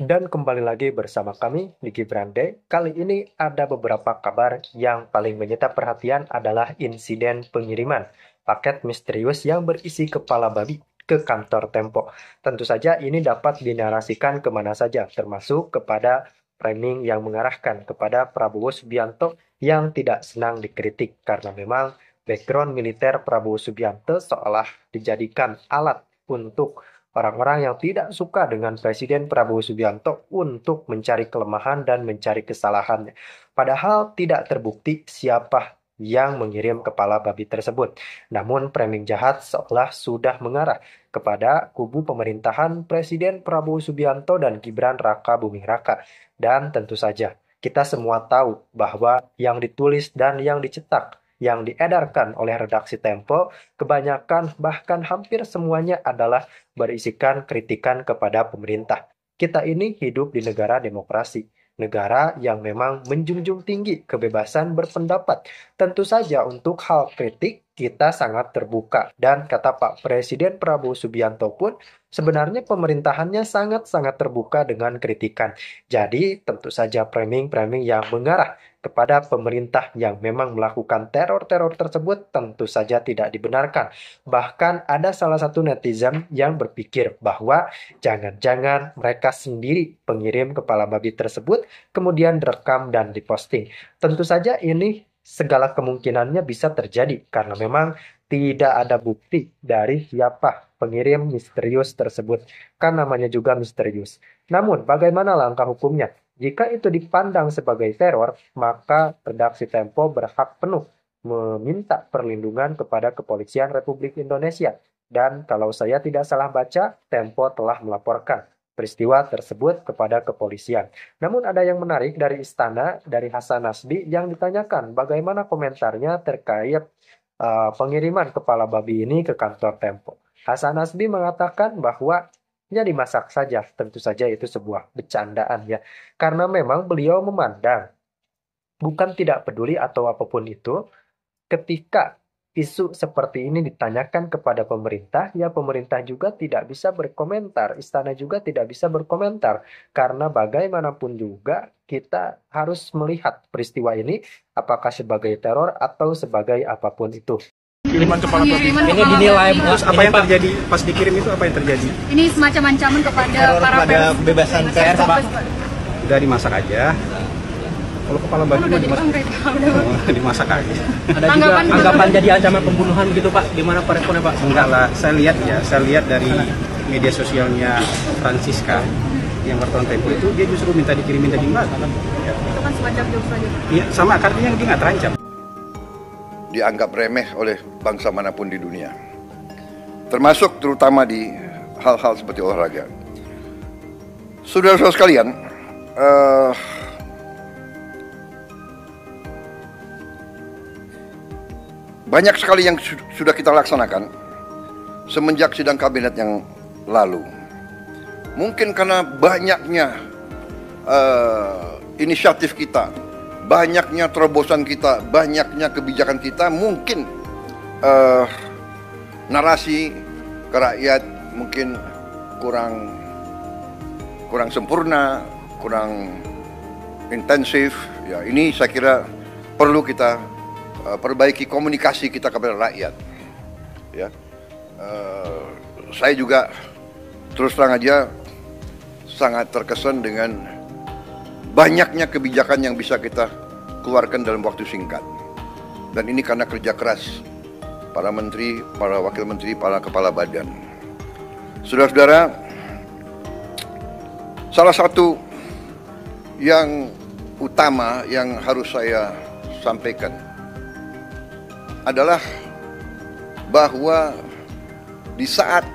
Dan kembali lagi bersama kami di Gibrande. Kali ini ada beberapa kabar yang paling menyita perhatian adalah insiden pengiriman paket misterius yang berisi kepala babi ke kantor Tempo. Tentu saja ini dapat dinarasikan kemana saja, termasuk kepada framing yang mengarahkan kepada Prabowo Subianto yang tidak senang dikritik karena memang background militer Prabowo Subianto seolah dijadikan alat untuk orang-orang yang tidak suka dengan Presiden Prabowo Subianto untuk mencari kelemahan dan mencari kesalahannya. Padahal tidak terbukti siapa yang mengirim kepala babi tersebut. Namun framing jahat seolah sudah mengarah kepada kubu pemerintahan Presiden Prabowo Subianto dan Gibran Raka Buming Raka. Dan tentu saja kita semua tahu bahwa yang ditulis dan yang dicetak yang diedarkan oleh redaksi Tempo, kebanyakan bahkan hampir semuanya adalah berisikan kritikan kepada pemerintah. Kita ini hidup di negara demokrasi, negara yang memang menjunjung tinggi kebebasan berpendapat. Tentu saja untuk hal kritik kita sangat terbuka. Dan kata Pak Presiden Prabowo Subianto pun sebenarnya pemerintahannya sangat-sangat terbuka dengan kritikan. Jadi tentu saja framing-framing yang mengarah kepada pemerintah yang memang melakukan teror-teror tersebut tentu saja tidak dibenarkan. Bahkan ada salah satu netizen yang berpikir bahwa jangan-jangan mereka sendiri pengirim kepala babi tersebut kemudian direkam dan diposting. Tentu saja ini segala kemungkinannya bisa terjadi karena memang tidak ada bukti dari siapa pengirim misterius tersebut. Kan namanya juga misterius. Namun bagaimana langkah hukumnya? Jika itu dipandang sebagai teror, maka redaksi Tempo berhak penuh meminta perlindungan kepada Kepolisian Republik Indonesia. Dan kalau saya tidak salah baca, Tempo telah melaporkan peristiwa tersebut kepada kepolisian. Namun ada yang menarik dari istana, dari Hasan Nasbi yang ditanyakan bagaimana komentarnya terkait pengiriman kepala babi ini ke kantor Tempo. Hasan Nasbi mengatakan bahwa ya dimasak saja, tentu saja itu sebuah bercandaan ya. Karena memang beliau memandang, bukan tidak peduli atau apapun itu, ketika isu seperti ini ditanyakan kepada pemerintah, ya pemerintah juga tidak bisa berkomentar, istana juga tidak bisa berkomentar. Karena bagaimanapun juga kita harus melihat peristiwa ini apakah sebagai teror atau sebagai apapun itu. Kiriman kepala babi Ini dinilai terus apa yang terjadi pas dikirim itu, apa yang terjadi? Ini semacam ancaman kepada teror para kepada pers. kebebasan pers, Pak. Udah dimasak aja. Kalau kepala babi Udah mah dimasak, dibangkai, Pak. Udah. dimasak aja. Ada juga Tanggapan anggapan jadi ancaman pembunuhan gitu, Pak. Gimana Pak responnya, Pak? Enggak lah, saya lihat dari media sosialnya Francisca yang wartawan Tempo itu, dia justru minta dikirimin daging babi. Itu kan semacam jokes aja. Iya, sama artinya dia nggak terancam. Dianggap remeh oleh bangsa manapun di dunia, termasuk terutama di hal-hal seperti olahraga. Saudara-saudara sekalian, banyak sekali yang sudah kita laksanakan semenjak sidang kabinet yang lalu. Mungkin karena banyaknya inisiatif kita, banyaknya terobosan kita, banyaknya kebijakan kita, mungkin narasi ke rakyat mungkin kurang sempurna, kurang intensif. Ya, ini saya kira perlu kita perbaiki komunikasi kita kepada rakyat. Ya, saya juga terus terang aja sangat terkesan dengan banyaknya kebijakan yang bisa kita keluarkan dalam waktu singkat. Dan ini karena kerja keras para menteri, para wakil menteri, para kepala badan. Saudara-saudara, salah satu yang utama yang harus saya sampaikan adalah bahwa di saat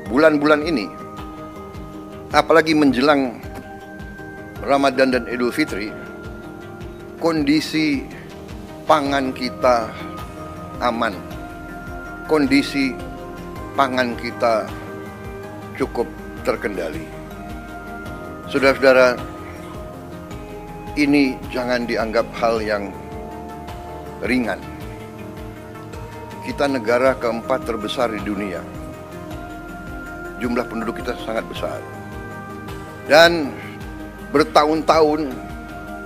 bulan-bulan ini, apalagi menjelang Ramadan dan Idul Fitri, kondisi pangan kita aman, kondisi pangan kita cukup terkendali. Saudara-saudara, ini jangan dianggap hal yang ringan. Kita negara keempat terbesar di dunia. Jumlah penduduk kita sangat besar. Dan bertahun-tahun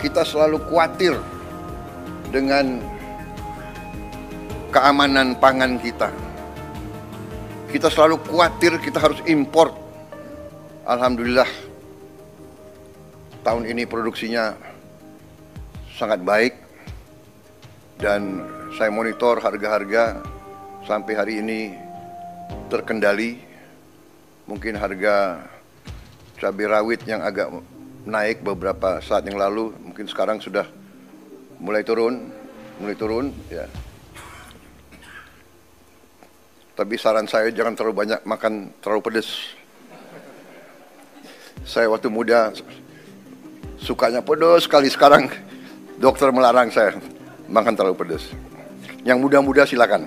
kita selalu khawatir dengan keamanan pangan kita. Kita selalu khawatir kita harus import. Alhamdulillah tahun ini produksinya sangat baik dan saya monitor harga-harga sampai hari ini terkendali. Mungkin harga cabai rawit yang agak naik beberapa saat yang lalu, mungkin sekarang sudah mulai turun ya. Tapi saran saya jangan terlalu banyak makan terlalu pedas. Saya waktu muda sukanya pedas sekali, sekarang dokter melarang saya makan terlalu pedas. Yang muda-muda silakan.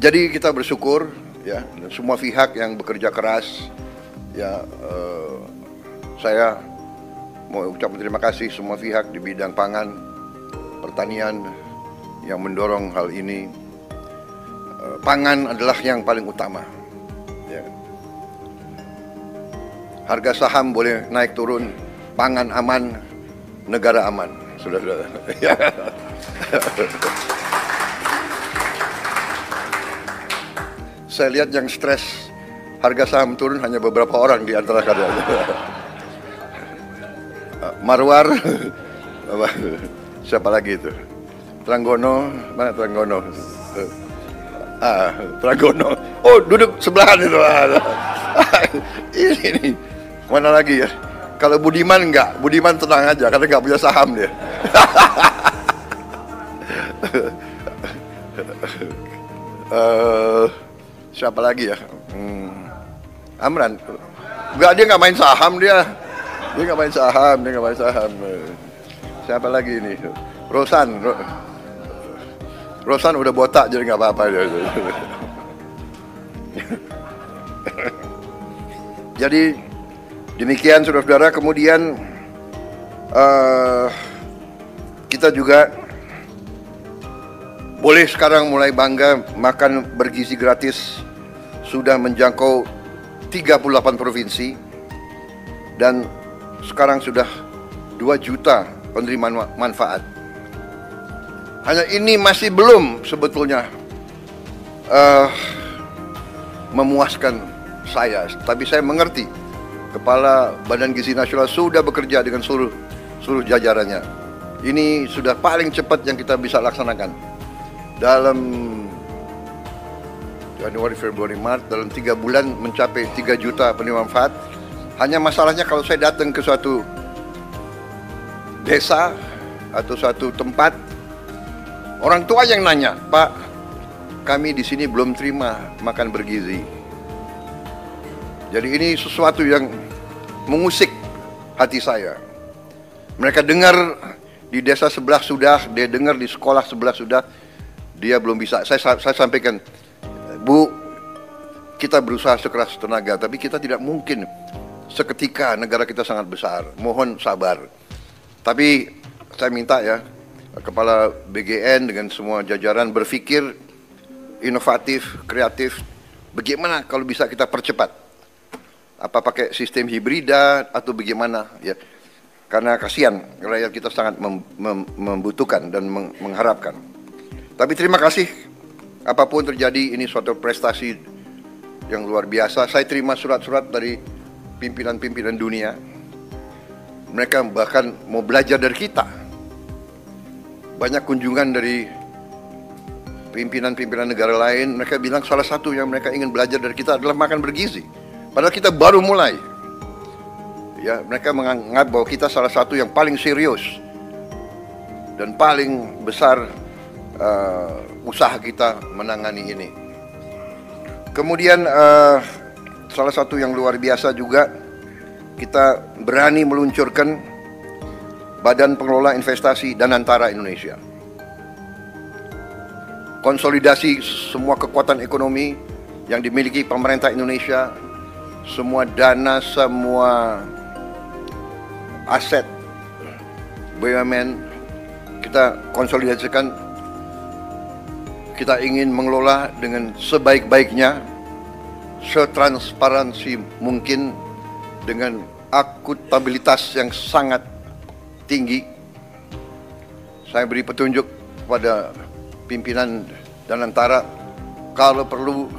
Jadi kita bersyukur ya, semua pihak yang bekerja keras ya, saya mau ucapkan terima kasih semua pihak di bidang pangan, pertanian yang mendorong hal ini. Pangan adalah yang paling utama ya. Harga saham boleh naik turun, pangan aman, negara aman. Sudah. Ya. Saya lihat yang stres harga saham turun hanya beberapa orang di antara kalian. Marwar, siapa lagi itu? Tranggono, mana Tranggono? Tranggono. Oh, duduk sebelahan itu. Ini, mana lagi ya? Kalau Budiman enggak, Budiman tenang aja karena enggak punya saham dia. Siapa lagi ya? Amran. Enggak, dia nggak main saham dia. Dia nggak main saham. Siapa lagi ini? Rosan udah botak jadi nggak apa-apa dia. Jadi demikian saudara-saudara. Kemudian kita juga boleh sekarang mulai bangga makan bergizi gratis sudah menjangkau 38 provinsi dan sekarang sudah 2 juta penerima manfaat. Hanya ini masih belum sebetulnya memuaskan saya, tapi saya mengerti Kepala Badan Gizi Nasional sudah bekerja dengan seluruh jajarannya. Ini sudah paling cepat yang kita bisa laksanakan. Dalam Januari, Februari, Maret, dalam 3 bulan mencapai 3 juta penerima manfaat. Hanya masalahnya kalau saya datang ke suatu desa atau suatu tempat, orang tua yang nanya, Pak, kami di sini belum terima makan bergizi. Jadi ini sesuatu yang mengusik hati saya. Mereka dengar di desa sebelah sudah, dia dengar di sekolah sebelah sudah, dia belum bisa. Saya sampaikan, Bu, kita berusaha sekeras tenaga, tapi kita tidak mungkin seketika, negara kita sangat besar. Mohon sabar. Tapi saya minta ya, Kepala BGN dengan semua jajaran berpikir inovatif, kreatif. Bagaimana kalau bisa kita percepat? Apa pakai sistem hibrida atau bagaimana? Ya, karena kasihan rakyat kita sangat membutuhkan dan mengharapkan. Tapi terima kasih, apapun terjadi, ini suatu prestasi yang luar biasa. Saya terima surat-surat dari pimpinan-pimpinan dunia. Mereka bahkan mau belajar dari kita. Banyak kunjungan dari pimpinan-pimpinan negara lain. Mereka bilang salah satu yang mereka ingin belajar dari kita adalah makan bergizi. Padahal kita baru mulai. Ya, mereka menganggap bahwa kita salah satu yang paling serius dan paling besar usaha kita menangani ini. Kemudian salah satu yang luar biasa juga, kita berani meluncurkan Badan Pengelola Investasi Danantara Indonesia. Konsolidasi semua kekuatan ekonomi yang dimiliki pemerintah Indonesia, semua dana, semua aset BUMN kita konsolidasikan. Kita ingin mengelola dengan sebaik-baiknya setransparansi mungkin dengan akuntabilitas yang sangat tinggi. Saya beri petunjuk kepada pimpinan Danantara, kalau perlu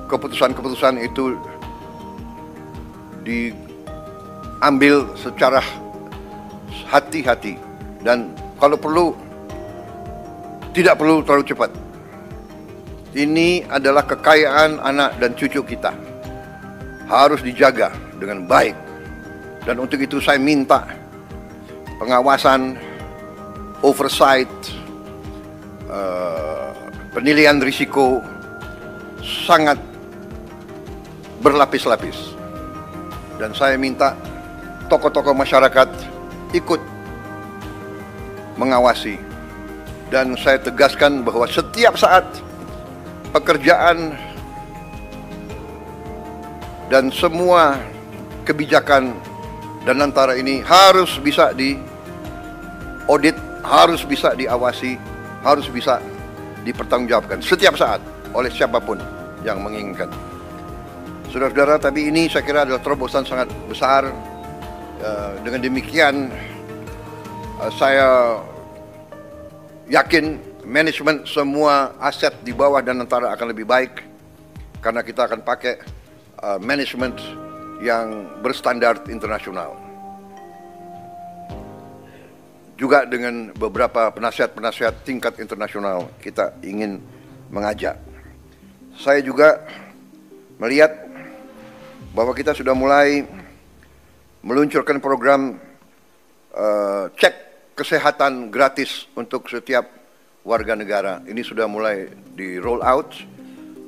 keputusan-keputusan itu diambil secara hati-hati, dan kalau perlu tidak perlu terlalu cepat. Ini adalah kekayaan anak dan cucu kita, harus dijaga dengan baik. Dan untuk itu saya minta pengawasan, oversight, penilaian risiko sangat berlapis-lapis. Dan saya minta tokoh-tokoh masyarakat ikut mengawasi. Dan saya tegaskan bahwa setiap saat pekerjaan dan semua kebijakan Danantara ini harus bisa diaudit, harus bisa diawasi, harus bisa dipertanggungjawabkan setiap saat oleh siapapun yang menginginkan. Saudara-saudara, tapi ini saya kira adalah terobosan sangat besar. Dengan demikian saya yakin manajemen semua aset di bawah Danantara akan lebih baik, karena kita akan pakai manajemen yang berstandar internasional. Juga dengan beberapa penasihat-penasihat tingkat internasional kita ingin mengajak. Saya juga melihat bahwa kita sudah mulai meluncurkan program cek kesehatan gratis untuk setiap warga negara. Ini sudah mulai di roll out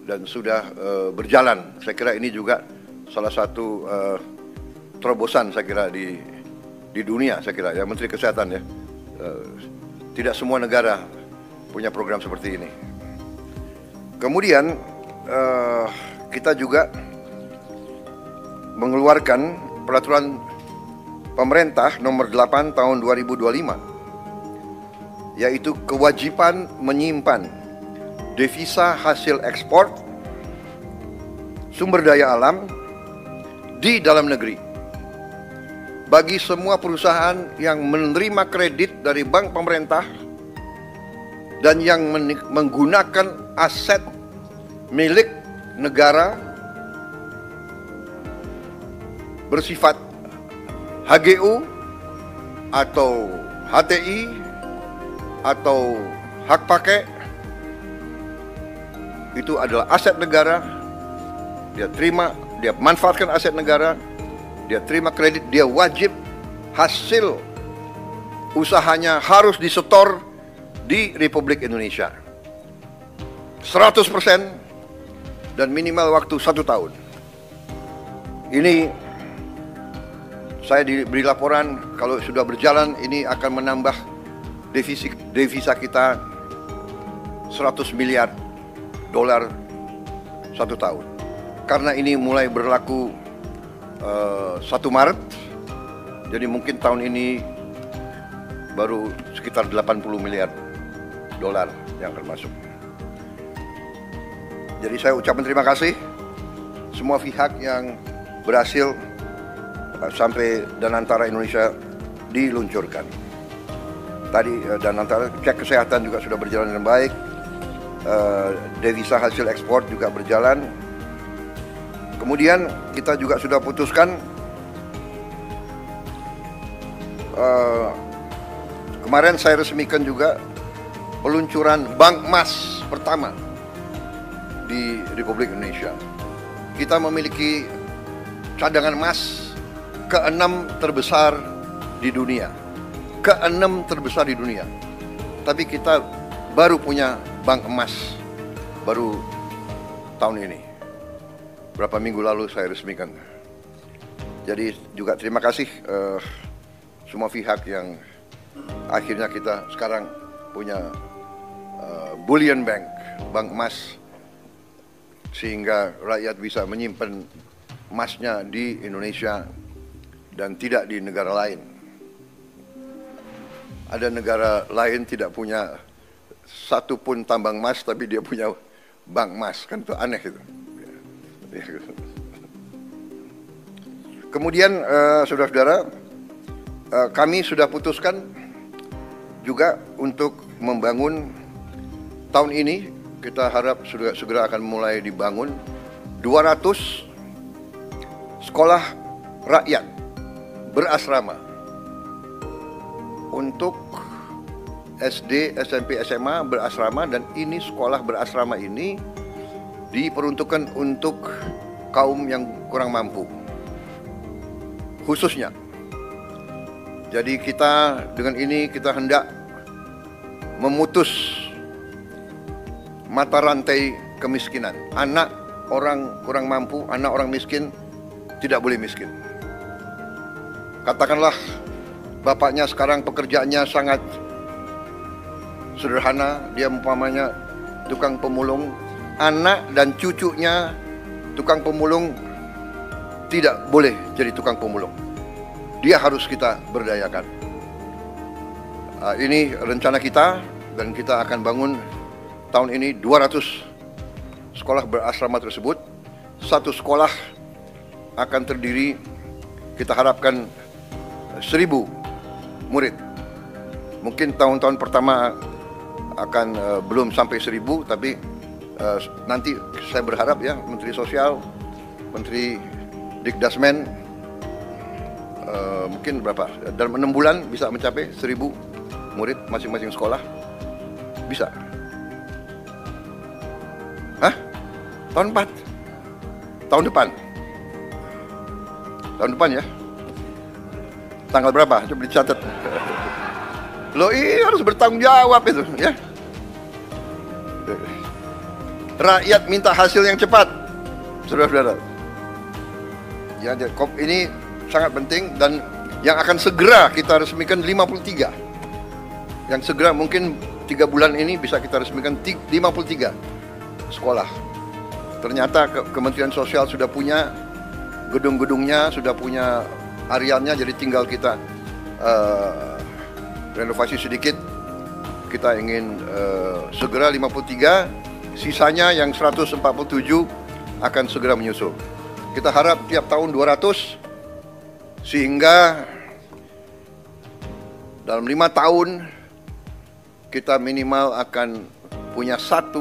dan sudah berjalan. Saya kira ini juga salah satu terobosan saya kira di dunia, saya kira ya, Menteri Kesehatan ya. Tidak semua negara punya program seperti ini. Kemudian kita juga mengeluarkan peraturan pemerintah nomor 8 tahun 2025, yaitu kewajiban menyimpan devisa hasil ekspor sumber daya alam di dalam negeri bagi semua perusahaan yang menerima kredit dari bank pemerintah dan yang menggunakan aset milik negara bersifat HGU atau HTI atau hak pakai. Itu adalah aset negara, dia terima, dia manfaatkan aset negara, dia terima kredit, dia wajib hasil usahanya harus disetor di Republik Indonesia 100% dan minimal waktu 1 tahun. Ini saya diberi laporan kalau sudah berjalan ini akan menambah devisa kita 100 miliar dolar 1 tahun. Karena ini mulai berlaku 1 Maret, jadi mungkin tahun ini baru sekitar 80 miliar dolar yang akan masuk. Jadi saya ucapkan terima kasih semua pihak yang berhasil sampai Danantara Indonesia diluncurkan. Tadi Danantara cek kesehatan juga sudah berjalan dengan baik, devisa hasil ekspor juga berjalan. Kemudian kita juga sudah putuskan kemarin saya resmikan juga peluncuran bank emas pertama di Republik Indonesia. Kita memiliki cadangan emas ke-6 terbesar di dunia. Ke-6 terbesar di dunia. Tapi kita baru punya bank emas baru tahun ini. Berapa minggu lalu saya resmikan. Jadi juga terima kasih semua pihak yang akhirnya kita sekarang punya bullion bank, bank emas, sehingga rakyat bisa menyimpan emasnya di Indonesia dan tidak di negara lain. Ada negara lain tidak punya satu pun tambang emas, tapi dia punya Bank Mas, kan itu aneh itu. Kemudian saudara-saudara, kami sudah putuskan juga untuk membangun tahun ini, kita harap segera akan mulai dibangun 200 sekolah rakyat berasrama untuk SD, SMP, SMA berasrama, dan ini sekolah berasrama ini diperuntukkan untuk kaum yang kurang mampu khususnya. Jadi kita dengan ini kita hendak memutus mata rantai kemiskinan. Anak orang kurang mampu, anak orang miskin tidak boleh miskin. Katakanlah bapaknya sekarang pekerjaannya sangat sederhana, dia umpamanya tukang pemulung, anak dan cucunya tukang pemulung tidak boleh jadi tukang pemulung. Dia harus kita berdayakan. Ini rencana kita, dan kita akan bangun tahun ini 200 sekolah berasrama tersebut. Satu sekolah akan terdiri, kita harapkan 1000 murid. Mungkin tahun-tahun pertama akan belum sampai 1000, tapi nanti saya berharap ya Menteri Sosial, Menteri Dikdasmen, mungkin berapa, dalam 6 bulan bisa mencapai 1000 murid masing-masing sekolah. Bisa. Hah? Tahun 4? Tahun depan? Tahun depan ya? Tanggal berapa? Coba dicatat. Loh, ini harus bertanggung jawab itu ya. Rakyat minta hasil yang cepat, saudara-saudara. Ya, ini sangat penting, dan yang akan segera kita resmikan 53. Yang segera mungkin 3 bulan ini bisa kita resmikan 53 sekolah. Ternyata Kementerian Sosial sudah punya gedung-gedungnya, sudah punya arealnya, jadi tinggal kita renovasi sedikit. Kita ingin segera 53, sisanya yang 147 akan segera menyusul. Kita harap tiap tahun 200, sehingga dalam 5 tahun kita minimal akan punya 1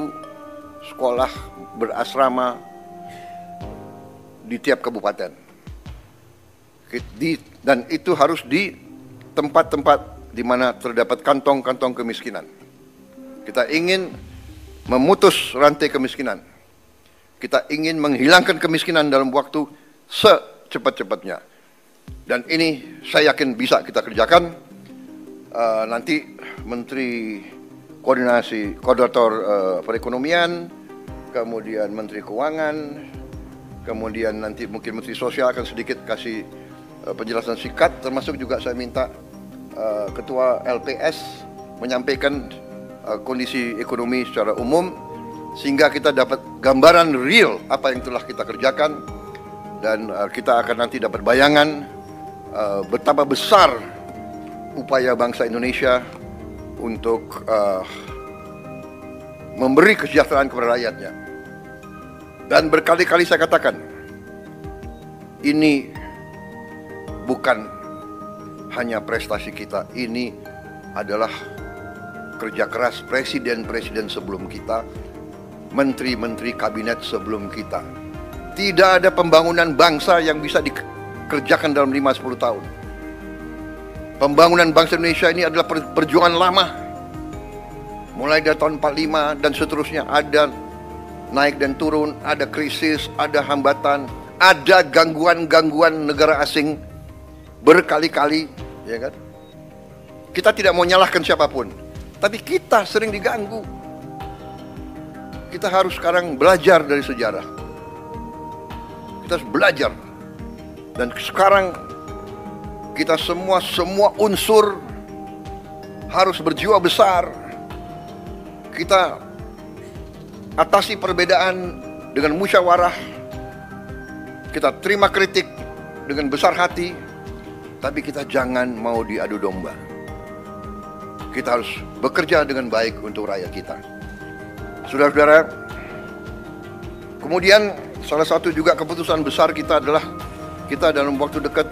sekolah berasrama di tiap kabupaten. Dan itu harus di tempat-tempat di mana terdapat kantong-kantong kemiskinan. Kita ingin memutus rantai kemiskinan. Kita ingin menghilangkan kemiskinan dalam waktu secepat-cepatnya. Dan ini saya yakin bisa kita kerjakan. Nanti Menteri Koordinator Perekonomian, kemudian Menteri Keuangan, kemudian nanti mungkin Menteri Sosial akan sedikit kasih penjelasan singkat, termasuk juga saya minta Ketua LPS menyampaikan kondisi ekonomi secara umum, sehingga kita dapat gambaran real apa yang telah kita kerjakan, dan kita akan nanti dapat bayangan betapa besar upaya bangsa Indonesia untuk memberi kesejahteraan kepada rakyatnya. Dan berkali-kali saya katakan, ini bukan hanya prestasi kita, ini adalah kerja keras presiden-presiden sebelum kita, menteri-menteri kabinet sebelum kita. Tidak ada pembangunan bangsa yang bisa dikerjakan dalam 5-10 tahun. Pembangunan bangsa Indonesia ini adalah perjuangan lama. Mulai dari tahun 45 dan seterusnya, ada naik dan turun, ada krisis, ada hambatan, ada gangguan-gangguan negara asing berkali-kali, ya kan? Kita tidak mau nyalahkan siapapun, tapi kita sering diganggu. Kita harus sekarang belajar dari sejarah. Kita harus belajar. Dan sekarang kita semua unsur harus berjiwa besar. Kita atasi perbedaan dengan musyawarah. Kita terima kritik dengan besar hati, tapi kita jangan mau diadu domba. Kita harus bekerja dengan baik untuk rakyat kita. Saudara-saudara, Kemudian salah satu juga keputusan besar kita adalah kita dalam waktu dekat